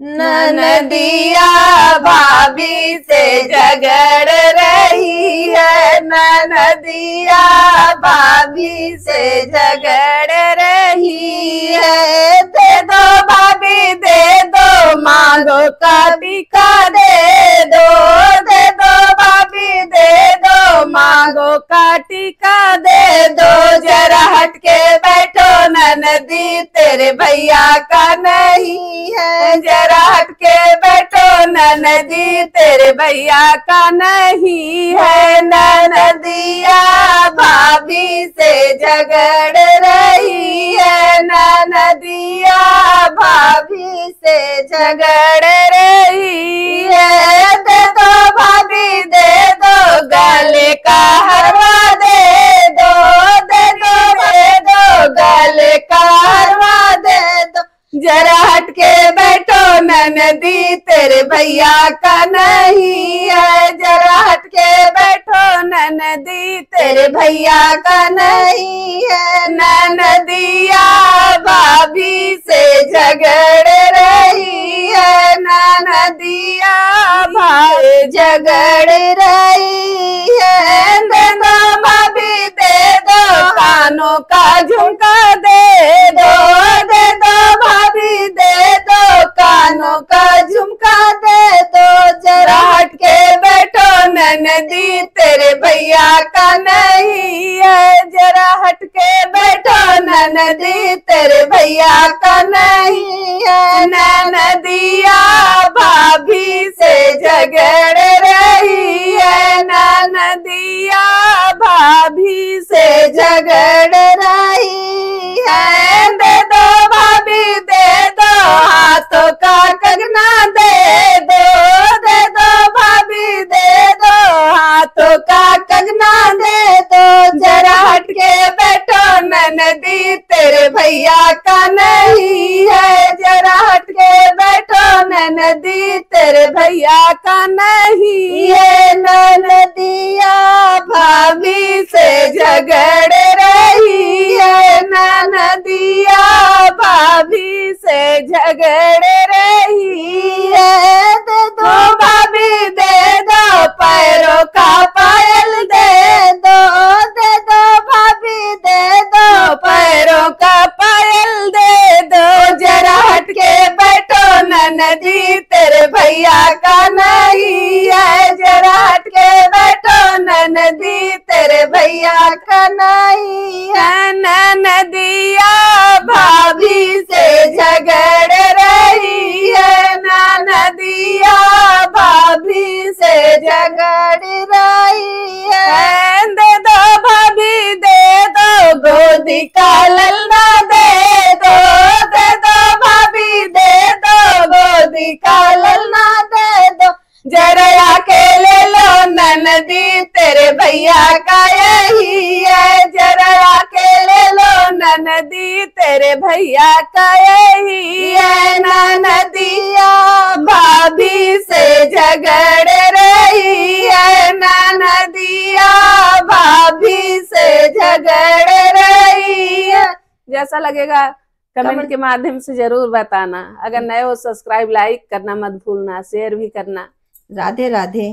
ननदिया भाभी से झगड़ रही है, ननदिया भाभी से झगड़ रही है। दे दो भाभी दे दो, मांगो का टीका दे दो। दे दो भाभी दे दो, मांगो का टीका दे दो। जरा हट के बैठो ननदी, तेरे भैया का नहीं है। जरा हट के बैठो ननदी, तेरे भैया का नहीं है। ननदिया भाभी से झगड़ रही है, ननदिया भाभी से झगड़ रही है। दे दो भाभी दे दो, गले का हलवा दे दो। दे दो गले का हलवा दे दो। जरा हट के बैठो ननदी, तेरे भैया का नहीं है। जरा हट के बैठो ननदी, तेरे भैया का नहीं है। ननदिया भाभी से झगड़ रही है, ननदिया भाभी झगड़ रही है। दे दो भाभी दे दो, कानों का झुमका दे दो। दे दो भाभी दे दो, कानों का झुमका दे दो। जरा हट के बैठो ननदी, तेरे भैया का नहीं है। जरा हट के बैठो ननदी, तेरे भैया का नहीं है। ननदिया भाभी से झगड़ रही है, ननदिया भाभी से झगड़ रही है। दे दो भाभी दे दो, हाथों का कंगना दे दो। दे दो भाभी दे दो, हाथों का कंगना दे दो। जरा हट के बैठो ननदी, तेरे भैया का नहीं है। जरा हट के बैठो ननदी, तेरे भैया का नहीं है। ननदिया भाभी से झगड़ रही है, ननदिया भाभी से झगड़ रही है। दे दो भाभी दे दो, पैरों का पायल दे दो। दे दो भाभी दे दो, पैरों का पायल दे दो। जरा हट के बैठो ननदी, तेरे भैया का नहीं है। जरा हट के बैठो ननदी, तेरे भैया का नहीं है। ननदिया भाभी से झगड़ रही है, ननदिया भाभी से झगड़ रही है। दे दो भाभी दे दो, गोदी का लल्ला दे दो। दे दो भाभी दे दो, गोदी का लल्ला दे दो। जरा आके ले लो ननदी, तेरे भैया का यही है। जरा आके ले लो ननदी, तेरे भैया का यही है। ननदिया भाभी से झगड़ रही है, ननदिया भाभी से झगड़ रही है। जैसा लगेगा कमेंट के माध्यम से जरूर बताना। अगर नए हो सब्सक्राइब लाइक करना मत भूलना, शेयर भी करना। राधे राधे।